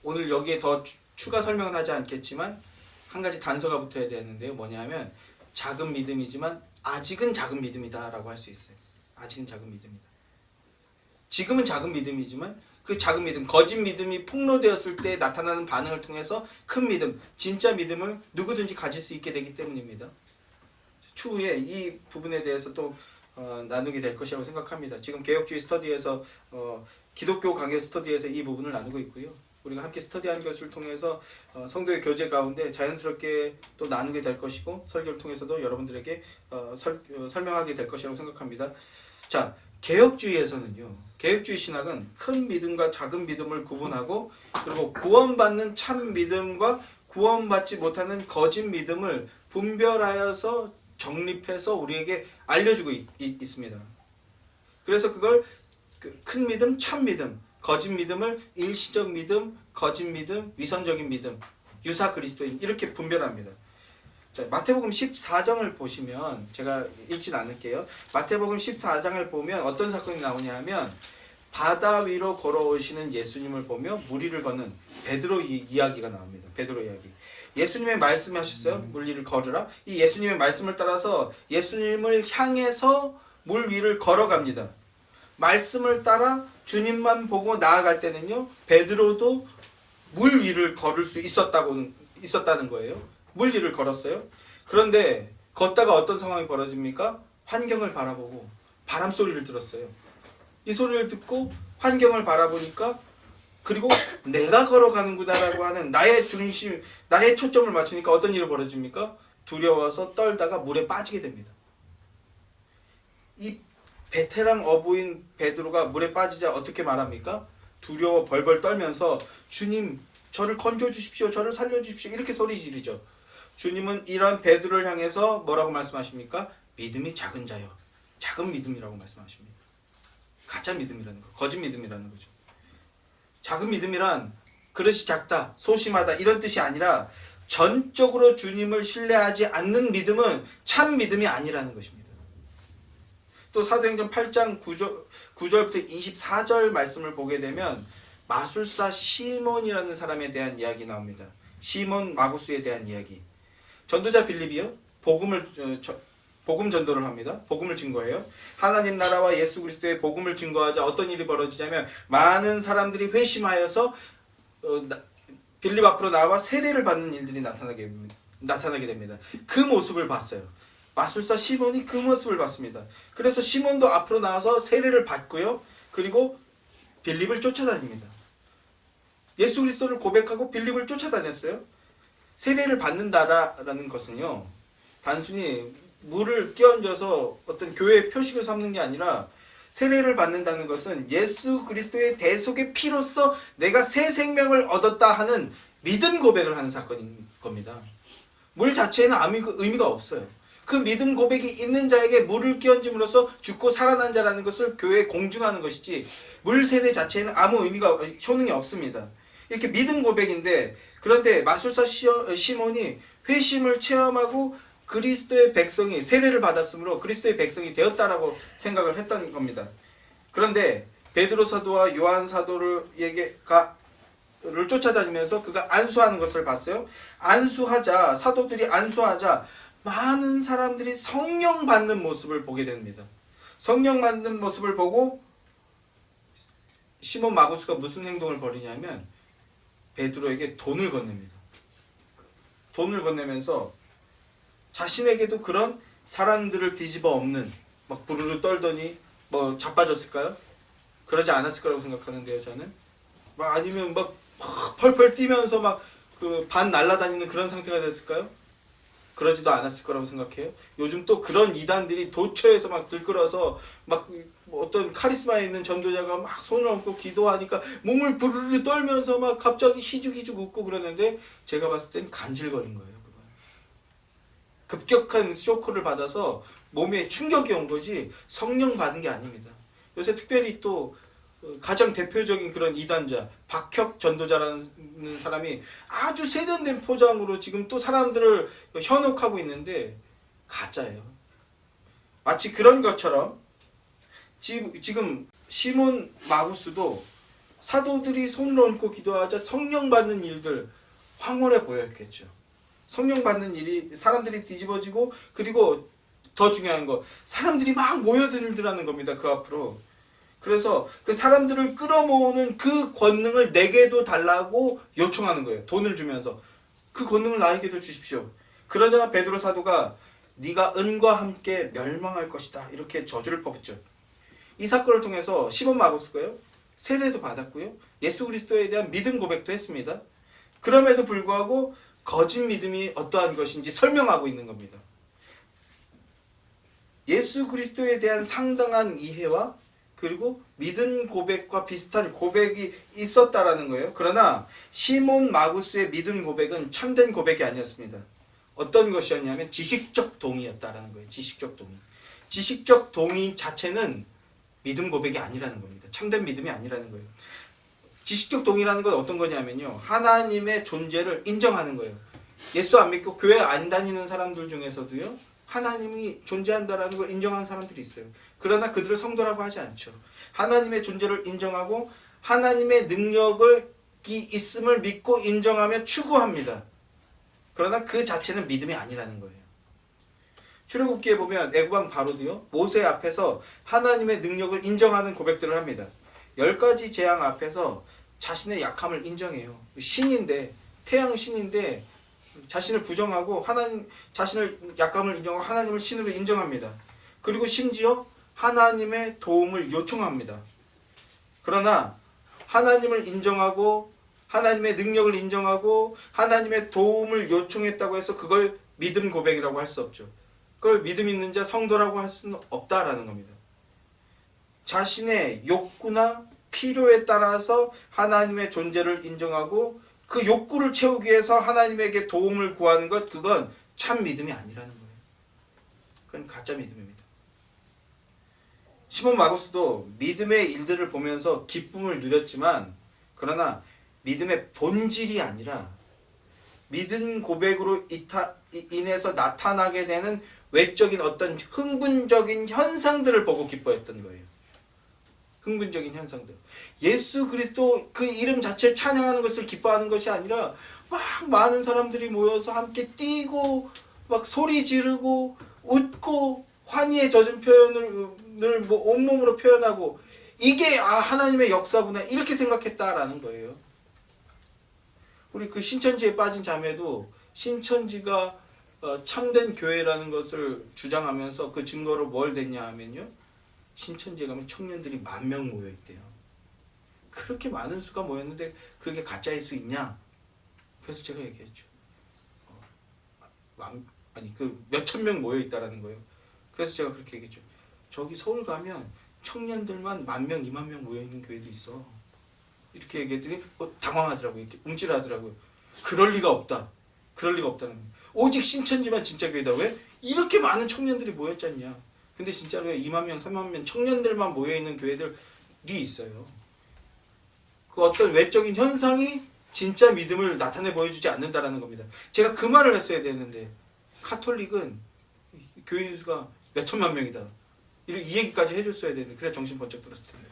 오늘 여기에 더 추가 설명은 하지 않겠지만 한 가지 단서가 붙어야 되는데요. 뭐냐면 작은 믿음이지만 아직은 작은 믿음이다 라고 할 수 있어요. 아직은 작은 믿음이다. 지금은 작은 믿음이지만 그 작은 믿음, 거짓 믿음이 폭로되었을 때 나타나는 반응을 통해서 큰 믿음, 진짜 믿음을 누구든지 가질 수 있게 되기 때문입니다. 추후에 이 부분에 대해서 또 나누게 될 것이라고 생각합니다. 지금 개혁주의 스터디에서 기독교 강해 스터디에서 이 부분을 나누고 있고요. 우리가 함께 스터디하는 것을 통해서 성도의 교제 가운데 자연스럽게 또 나누게 될 것이고, 설교를 통해서도 여러분들에게 설명하게 될 것이라고 생각합니다. 자, 개혁주의에서는요, 개혁주의 신학은 큰 믿음과 작은 믿음을 구분하고, 그리고 구원받는 참 믿음과 구원받지 못하는 거짓 믿음을 분별하여서 정립해서 우리에게 알려주고 있습니다. 그래서 그걸 큰 믿음, 참 믿음, 거짓 믿음을 일시적 믿음, 거짓 믿음, 위선적인 믿음, 유사 그리스도인 이렇게 분별합니다. 자, 마태복음 14장을 보시면, 제가 읽진 않을게요. 마태복음 14장을 보면 어떤 사건이 나오냐 하면, 바다 위로 걸어오시는 예수님을 보며 물 위를 걷는 베드로 이야기가 나옵니다. 베드로 이야기. 예수님의 말씀하셨어요. 물 위를 걸으라. 이 예수님의 말씀을 따라서 예수님을 향해서 물 위를 걸어갑니다. 말씀을 따라 주님만 보고 나아갈 때는요, 베드로도 물 위를 걸을 수 있었다는 거예요. 물 위를 걸었어요. 그런데 걷다가 어떤 상황이 벌어집니까? 환경을 바라보고 바람 소리를 들었어요. 이 소리를 듣고 환경을 바라보니까, 그리고 내가 걸어가는구나라고 하는 나의 중심, 나의 초점을 맞추니까 어떤 일이 벌어집니까? 두려워서 떨다가 물에 빠지게 됩니다. 이 베테랑 어부인 베드로가 물에 빠지자 어떻게 말합니까? 두려워 벌벌 떨면서 주님, 저를 건져주십시오, 저를 살려주십시오, 이렇게 소리 지르죠. 주님은 이런 베드로를 향해서 뭐라고 말씀하십니까? 믿음이 작은 자요, 작은 믿음이라고 말씀하십니다. 가짜 믿음이라는 거, 거짓 믿음이라는 거죠. 작은 믿음이란 그릇이 작다, 소심하다 이런 뜻이 아니라, 전적으로 주님을 신뢰하지 않는 믿음은 참 믿음이 아니라는 것입니다. 또 사도행전 8장 9절부터 24절 말씀을 보게 되면 마술사 시몬이라는 사람에 대한 이야기 나옵니다. 시몬 마구스에 대한 이야기. 전도자 빌립이요, 복음 전도를 합니다. 복음을 증거해요. 하나님 나라와 예수 그리스도의 복음을 증거하자 어떤 일이 벌어지냐면, 많은 사람들이 회심하여서 빌립 앞으로 나와 세례를 받는 일들이 나타나게 됩니다. 그 모습을 봤어요. 마술사 시몬이 그 모습을 봤습니다. 그래서 시몬도 앞으로 나와서 세례를 받고요, 그리고 빌립을 쫓아다닙니다. 예수 그리스도를 고백하고 빌립을 쫓아다녔어요. 세례를 받는다라는 것은요, 단순히 물을 끼얹어서 어떤 교회의 표식을 삼는 게 아니라, 세례를 받는다는 것은 예수 그리스도의 대속의 피로써 내가 새 생명을 얻었다 하는 믿음 고백을 하는 사건인 겁니다. 물 자체에는 아무 의미가 없어요. 그 믿음 고백이 있는 자에게 물을 끼얹음으로써 죽고 살아난 자라는 것을 교회에 공증하는 것이지, 물 세례 자체에는 아무 효능이 없습니다. 이렇게 믿음 고백인데, 그런데 마술사 시몬이 회심을 체험하고 그리스도의 백성이 세례를 받았으므로 그리스도의 백성이 되었다라고 생각을 했던 겁니다. 그런데 베드로 사도와 요한 사도를 쫓아다니면서 그가 안수하는 것을 봤어요. 사도들이 안수하자 많은 사람들이 성령 받는 모습을 보게 됩니다. 성령 받는 모습을 보고 시몬 마구스가 무슨 행동을 벌이냐면, 베드로에게 돈을 건넵니다. 돈을 건네면서 자신에게도 그런 사람들을 뒤집어 엎는, 막 부르르 떨더니 뭐 자빠졌을까요? 그러지 않았을 거라고 생각하는데요, 저는. 막 아니면 막 펄펄 뛰면서 막 그 반 날아다니는 그런 상태가 됐을까요? 그러지도 않았을 거라고 생각해요. 요즘 또 그런 이단들이 도처에서 막 들끓어서 막 어떤 카리스마 있는 전도자가 막 손을 얹고 기도하니까 몸을 부르르 떨면서 막 갑자기 희죽희죽 웃고 그러는데, 제가 봤을 땐 간질거린 거예요. 그건. 급격한 쇼크를 받아서 몸에 충격이 온 거지 성령 받은 게 아닙니다. 요새 특별히 또 가장 대표적인 그런 이단자 박혁 전도자라는 사람이 아주 세련된 포장으로 지금 또 사람들을 현혹하고 있는데 가짜예요. 마치 그런 것처럼 지금 시몬 마구스도 사도들이 손을 얹고 기도하자 성령 받는 일들 황홀해 보였겠죠. 성령 받는 일이 사람들이 뒤집어지고, 그리고 더 중요한 거 사람들이 막 모여들더라는 겁니다. 그 앞으로. 그래서 그 사람들을 끌어모으는 그 권능을 내게도 달라고 요청하는 거예요. 돈을 주면서 그 권능을 나에게도 주십시오. 그러자 베드로 사도가 네가 은과 함께 멸망할 것이다 이렇게 저주를 퍼붓죠. 이 사건을 통해서 시몬 마구스가요 세례도 받았고요, 예수 그리스도에 대한 믿음 고백도 했습니다. 그럼에도 불구하고 거짓 믿음이 어떠한 것인지 설명하고 있는 겁니다. 예수 그리스도에 대한 상당한 이해와 그리고 믿음 고백과 비슷한 고백이 있었다라는 거예요. 그러나 시몬 마구스의 믿음 고백은 참된 고백이 아니었습니다. 어떤 것이었냐면 지식적 동의였다라는 거예요. 지식적 동의. 지식적 동의 자체는 믿음 고백이 아니라는 겁니다. 참된 믿음이 아니라는 거예요. 지식적 동의라는 건 어떤 거냐면요, 하나님의 존재를 인정하는 거예요. 예수 안 믿고 교회 안 다니는 사람들 중에서도요, 하나님이 존재한다라는 걸 인정하는 사람들이 있어요. 그러나 그들을 성도라고 하지 않죠. 하나님의 존재를 인정하고 하나님의 능력이 있음을 믿고 인정하며 추구합니다. 그러나 그 자체는 믿음이 아니라는 거예요. 출애굽기에 보면 애굽왕 바로도요, 모세 앞에서 하나님의 능력을 인정하는 고백들을 합니다. 10가지 재앙 앞에서 자신의 약함을 인정해요. 신인데, 태양 신인데 자신을 부정하고 자신을 약함을 인정하고 하나님을 신으로 인정합니다. 그리고 심지어 하나님의 도움을 요청합니다. 그러나 하나님을 인정하고 하나님의 능력을 인정하고 하나님의 도움을 요청했다고 해서 그걸 믿음 고백이라고 할 수 없죠. 그걸 믿음 있는 자 성도라고 할 수는 없다라는 겁니다. 자신의 욕구나 필요에 따라서 하나님의 존재를 인정하고 그 욕구를 채우기 위해서 하나님에게 도움을 구하는 것, 그건 참 믿음이 아니라는 거예요. 그건 가짜 믿음입니다. 시몬 마구스도 믿음의 일들을 보면서 기쁨을 누렸지만, 그러나 믿음의 본질이 아니라 믿음 고백으로 인해서 나타나게 되는 외적인 어떤 흥분적인 현상들을 보고 기뻐했던 거예요. 흥분적인 현상들. 예수 그리스도 그 이름 자체를 찬양하는 것을 기뻐하는 것이 아니라 막 많은 사람들이 모여서 함께 뛰고 막 소리 지르고 웃고 환희에 젖은 표현을 뭐 온몸으로 표현하고, 이게 하나님의 역사구나 이렇게 생각했다라는 거예요. 우리 그 신천지에 빠진 자매도 신천지가 참된 교회라는 것을 주장하면서 그 증거로 뭘 댔냐 하면요, 신천지에 가면 청년들이 10,000명 모여있대요. 그렇게 많은 수가 모였는데 그게 가짜일 수 있냐? 그래서 제가 얘기했죠. 그 몇천 명 모여있다라는 거예요. 그래서 제가 그렇게 얘기했죠. 저기 서울 가면 청년들만 10,000명, 20,000명 모여있는 교회도 있어. 이렇게 얘기했더니 당황하더라고요. 이렇게 움찔하더라고요. 그럴 리가 없다. 그럴 리가 없다는 거예요. 오직 신천지만 진짜 교회다. 왜? 이렇게 많은 청년들이 모였잖냐. 근데 진짜로 20,000명, 30,000명 청년들만 모여있는 교회들이 있어요. 그 어떤 외적인 현상이 진짜 믿음을 나타내 보여주지 않는다라는 겁니다. 제가 그 말을 했어야 되는데, 카톨릭은 교인 수가 몇천만 명이다. 이 얘기까지 해줬어야 되는데, 그래야 정신 번쩍 들었을 텐데.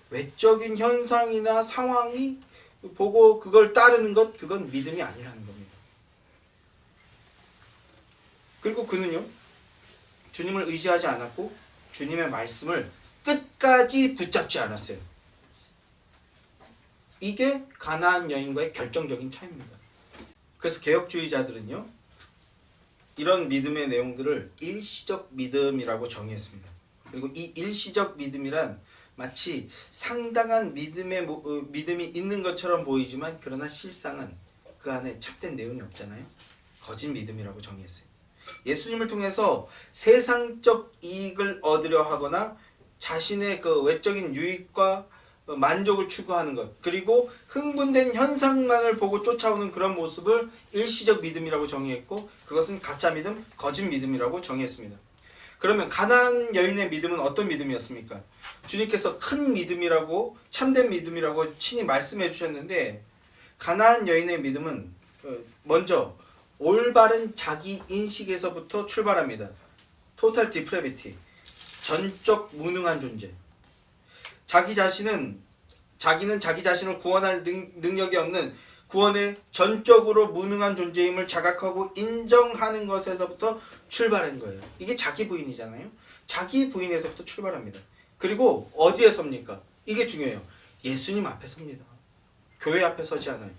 외적인 현상이나 상황이 보고 그걸 따르는 것, 그건 믿음이 아니라는 겁니다. 그리고 그는요, 주님을 의지하지 않았고 주님의 말씀을 끝까지 붙잡지 않았어요. 이게 가나안 여인과의 결정적인 차이입니다. 그래서 개혁주의자들은요, 이런 믿음의 내용들을 일시적 믿음이라고 정의했습니다. 그리고 이 일시적 믿음이란 마치 상당한 믿음이 있는 것처럼 보이지만 그러나 실상은 그 안에 참된 내용이 없잖아요. 거짓 믿음이라고 정의했어요. 예수님을 통해서 세상적 이익을 얻으려 하거나 자신의 그 외적인 유익과 만족을 추구하는 것, 그리고 흥분된 현상만을 보고 쫓아오는 그런 모습을 일시적 믿음이라고 정의했고, 그것은 가짜 믿음, 거짓 믿음이라고 정의했습니다. 그러면 가나안 여인의 믿음은 어떤 믿음이었습니까? 주님께서 큰 믿음이라고, 참된 믿음이라고 친히 말씀해 주셨는데, 가나안 여인의 믿음은 먼저 올바른 자기 인식에서부터 출발합니다. 토탈 디프레비티, 전적 무능한 존재. 자기는 자기 자신을 구원할 능력이 없는, 구원에 전적으로 무능한 존재임을 자각하고 인정하는 것에서부터 출발한 거예요. 이게 자기 부인이잖아요. 자기 부인에서부터 출발합니다. 그리고 어디에 섭니까? 이게 중요해요. 예수님 앞에 섭니다. 교회 앞에 서지 않아요.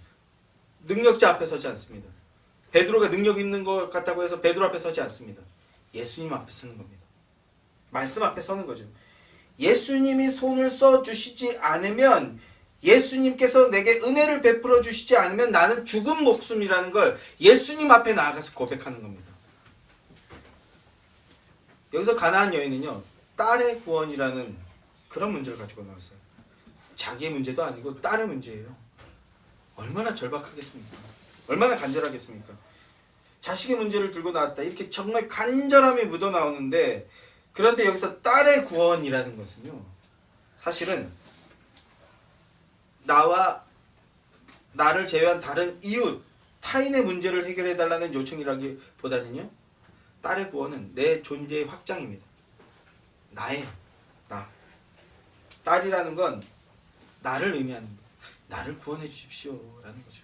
능력자 앞에 서지 않습니다. 베드로가 능력 있는 것 같다고 해서 베드로 앞에 서지 않습니다. 예수님 앞에 서는 겁니다. 말씀 앞에 서는 거죠. 예수님이 손을 써주시지 않으면, 예수님께서 내게 은혜를 베풀어 주시지 않으면 나는 죽은 목숨이라는 걸 예수님 앞에 나아가서 고백하는 겁니다. 여기서 가나안 여인은요, 딸의 구원이라는 그런 문제를 가지고 나왔어요. 자기의 문제도 아니고 딸의 문제예요. 얼마나 절박하겠습니까? 얼마나 간절하겠습니까? 자식의 문제를 들고 나왔다. 이렇게 정말 간절함이 묻어나오는데, 그런데 여기서 딸의 구원이라는 것은요, 사실은 나를 제외한 다른 이웃, 타인의 문제를 해결해달라는 요청이라기보다는요, 딸의 구원은 내 존재의 확장입니다. 나. 딸이라는 건 나를 의미하는 거예요. 나를 구원해 주십시오 라는 거죠.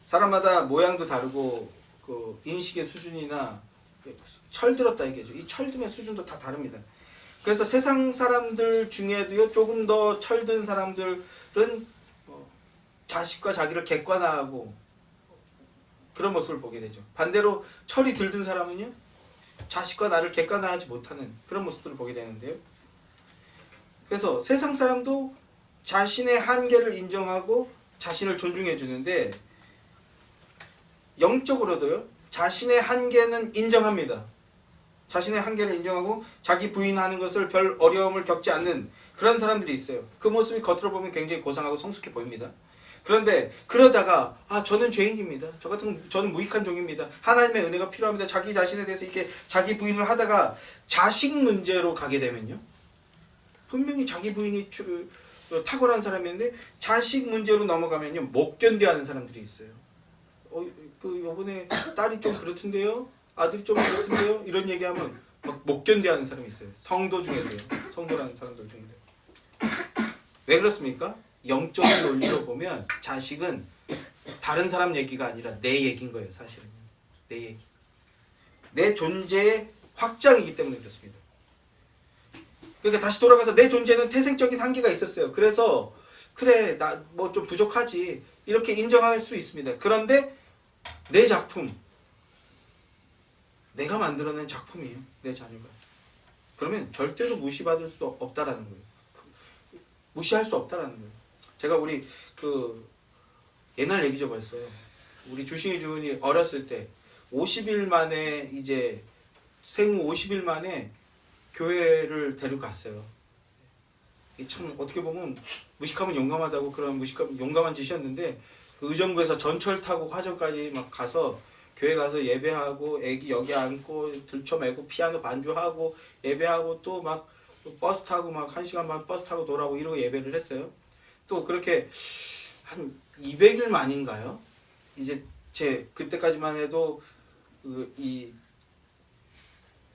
사람마다 모양도 다르고 그 인식의 수준이나 철들었다 얘기죠. 이 철듦의 수준도 다 다릅니다. 그래서 세상 사람들 중에도요, 조금 더 철든 사람들은 자식과 자기를 객관화하고 그런 모습을 보게 되죠. 반대로 철이 들든 사람은요, 자식과 나를 객관화하지 못하는 그런 모습들을 보게 되는데요. 그래서 세상 사람도 자신의 한계를 인정하고 자신을 존중해 주는데, 영적으로도요, 자신의 한계는 인정합니다. 자신의 한계를 인정하고 자기 부인하는 것을 별 어려움을 겪지 않는 그런 사람들이 있어요. 그 모습이 겉으로 보면 굉장히 고상하고 성숙해 보입니다. 그런데 그러다가 저는 죄인입니다. 저는 무익한 종입니다. 하나님의 은혜가 필요합니다. 자기 자신에 대해서 이렇게 자기 부인을 하다가 자식 문제로 가게 되면요, 분명히 자기 부인이 탁월한 사람인데 자식 문제로 넘어가면요, 못 견뎌하는 사람들이 있어요. 요번에 딸이 좀 그렇던데요? 아들이 좀 그렇던데요? 이런 얘기하면 막 못 견뎌하는 사람이 있어요. 성도 중에도요. 성도라는 사람들 중에도요. 왜 그렇습니까? 영적인 논리로 보면 자식은 다른 사람 얘기가 아니라 내 얘기인 거예요. 사실은 내 얘기, 내 존재의 확장이기 때문에 그렇습니다. 그러니까 다시 돌아가서 내 존재는 태생적인 한계가 있었어요. 그래서 그래, 나 뭐 좀 부족하지, 이렇게 인정할 수 있습니다. 그런데 내 작품, 내가 만들어낸 작품이에요. 내 자녀가. 그러면 절대로 무시받을 수 없다라는 거예요. 무시할 수 없다라는 거예요. 제가 우리 옛날 얘기죠 벌써. 우리 주신이 주은이 어렸을 때 50일 만에 이제 생후 50일 만에 교회를 데려갔어요. 참 어떻게 보면 무식하면 용감하다고 그런 용감한 짓이었는데, 의정부에서 전철 타고 화정까지 막 가서 교회 가서 예배하고 애기 여기 앉고 들쳐매고 피아노 반주하고 예배하고 또 막 버스 타고 막 1시간 반 버스 타고 돌아오고 이러고 예배를 했어요. 또 그렇게 한 200일 만인가요? 이제 제 그때까지만 해도 이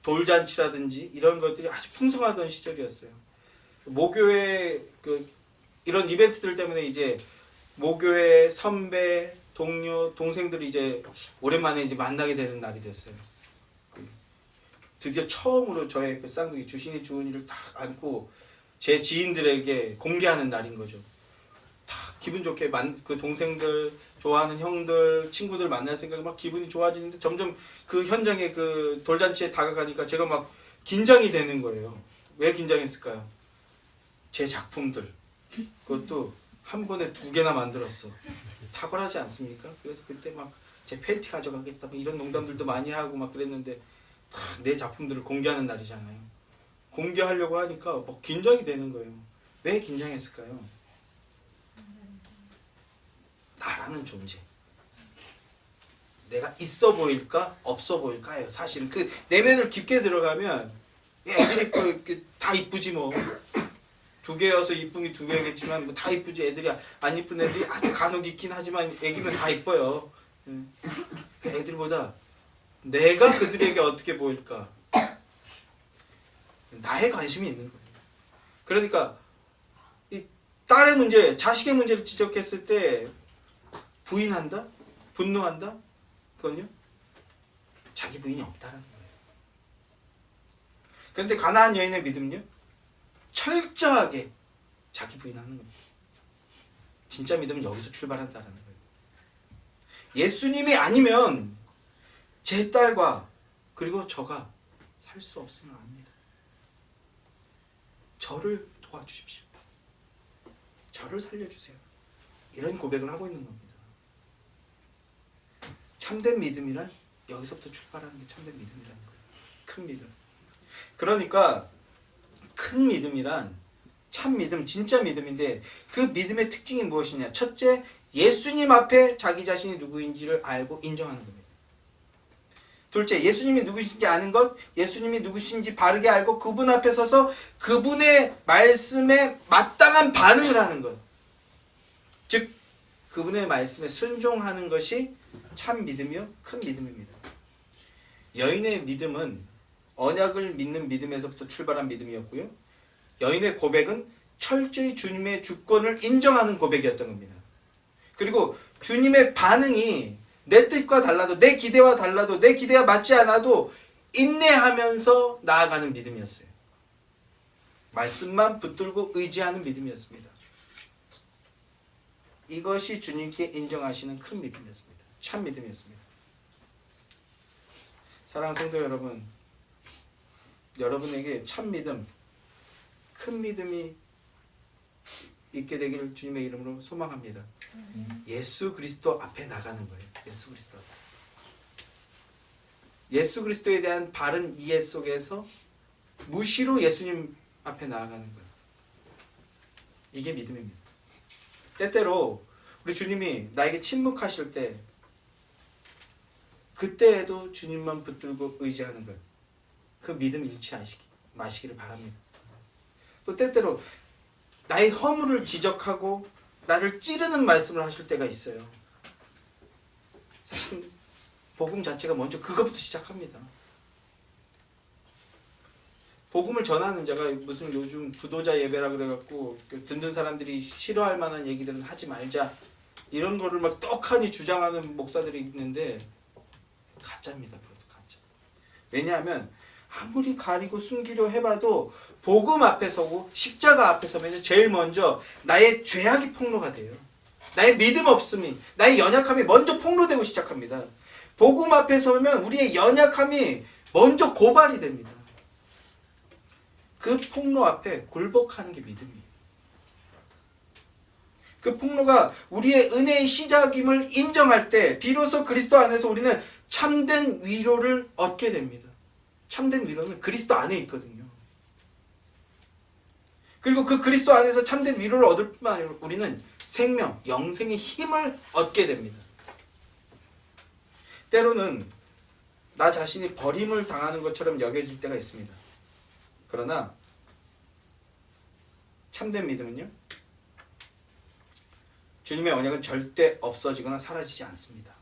돌잔치라든지 이런 것들이 아주 풍성하던 시절이었어요. 모교회 이런 이벤트들 때문에 이제 모교회 선배, 동료, 동생들이 이제 오랜만에 이제 만나게 되는 날이 됐어요. 드디어 처음으로 저의 그 쌍둥이 주신이 주은이를 딱 안고 제 지인들에게 공개하는 날인 거죠. 다 기분 좋게 그 동생들, 좋아하는 형들, 친구들 만날 생각에 막 기분이 좋아지는데, 점점 그 현장에 그 돌잔치에 다가가니까 제가 막 긴장이 되는 거예요. 왜 긴장했을까요? 제 작품들 그것도 한 번에 2개나 만들었어. 탁월하지 않습니까? 그래서 그때 막 제 팬티 가져가겠다 이런 농담들도 많이 하고 막 그랬는데 내 작품들을 공개하는 날이잖아요. 공개하려고 하니까 막 긴장이 되는 거예요. 왜 긴장했을까요? 나라는 존재. 내가 있어 보일까 없어 보일까예요. 사실은 그 내면을 깊게 들어가면 애들이 다 이쁘지 뭐. 2개여서 이쁨이 2개겠지만 뭐 다 이쁘지. 애들이 안 이쁜 애들이 아주 간혹 있긴 하지만 애기는 다 이뻐요. 그 애들보다 내가 그들에게 어떻게 보일까? 나의 관심이 있는 거예요. 그러니까 이 딸의 문제, 자식의 문제를 지적했을 때 부인한다? 분노한다? 그건요? 자기 부인이 없다라는 거예요. 그런데 가나안 여인의 믿음은요? 철저하게 자기 부인하는 겁니다. 진짜 믿음은 여기서 출발한다라는 거예요. 예수님이 아니면 제 딸과 그리고 저가 살 수 없음을 압니다. 저를 도와주십시오. 저를 살려주세요. 이런 고백을 하고 있는 겁니다. 참된 믿음이란 여기서부터 출발하는 게 참된 믿음이라는 거예요. 큰 믿음. 그러니까 큰 믿음이란 참 믿음, 진짜 믿음인데 그 믿음의 특징이 무엇이냐? 첫째, 예수님 앞에 자기 자신이 누구인지를 알고 인정하는 겁니다. 둘째, 예수님이 누구신지 아는 것, 예수님이 누구신지 바르게 알고 그분 앞에 서서 그분의 말씀에 마땅한 반응을 하는 것. 즉, 그분의 말씀에 순종하는 것이 참 믿음이요, 큰 믿음입니다. 여인의 믿음은 언약을 믿는 믿음에서부터 출발한 믿음이었고요. 여인의 고백은 철저히 주님의 주권을 인정하는 고백이었던 겁니다. 그리고 주님의 반응이 내 뜻과 달라도, 내 기대와 달라도, 내 기대와 맞지 않아도 인내하면서 나아가는 믿음이었어요. 말씀만 붙들고 의지하는 믿음이었습니다. 이것이 주님께 인정하시는 큰 믿음이었습니다. 참 믿음이었습니다. 사랑하는 성도 여러분, 여러분에게 참 믿음, 큰 믿음이 있게 되기를 주님의 이름으로 소망합니다. 예수 그리스도 앞에 나가는 거예요. 예수 그리스도 앞에. 예수 그리스도에 대한 바른 이해 속에서 무시로 예수님 앞에 나아가는 거예요. 이게 믿음입니다. 때때로 우리 주님이 나에게 침묵하실 때 그때에도 주님만 붙들고 의지하는 것. 그 믿음 잃지 마시기를 바랍니다. 또 때때로 나의 허물을 지적하고 나를 찌르는 말씀을 하실 때가 있어요. 사실 복음 자체가 먼저 그것부터 시작합니다. 복음을 전하는 자가 무슨 요즘 부도자 예배라 그래갖고 듣는 사람들이 싫어할 만한 얘기들은 하지 말자 이런 거를 막 떡하니 주장하는 목사들이 있는데 가짜입니다. 그것도 가짜. 왜냐하면 아무리 가리고 숨기려 해봐도 복음 앞에 서고 십자가 앞에 서면 제일 먼저 나의 죄악이 폭로가 돼요. 나의 믿음 없음이, 나의 연약함이 먼저 폭로되고 시작합니다. 복음 앞에 서면 우리의 연약함이 먼저 고발이 됩니다. 그 폭로 앞에 굴복하는 게 믿음이에요. 그 폭로가 우리의 은혜의 시작임을 인정할 때 비로소 그리스도 안에서 우리는 참된 위로를 얻게 됩니다. 참된 위로는 그리스도 안에 있거든요. 그리고 그 그리스도 안에서 참된 위로를 얻을 뿐만 아니라 우리는 생명, 영생의 힘을 얻게 됩니다. 때로는 나 자신이 버림을 당하는 것처럼 여겨질 때가 있습니다. 그러나 참된 믿음은요, 주님의 언약은 절대 없어지거나 사라지지 않습니다.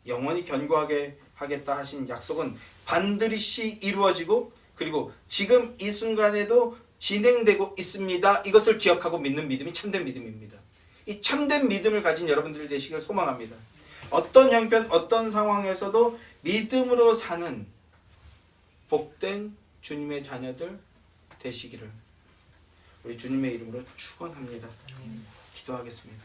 영원히 견고하게 하겠다 하신 약속은 반드시 이루어지고 그리고 지금 이 순간에도 진행되고 있습니다. 이것을 기억하고 믿는 믿음이 참된 믿음입니다. 이 참된 믿음을 가진 여러분들이 되시길 소망합니다. 어떤 형편, 어떤 상황에서도 믿음으로 사는 복된 주님의 자녀들 되시기를 우리 주님의 이름으로 축원합니다. 기도하겠습니다.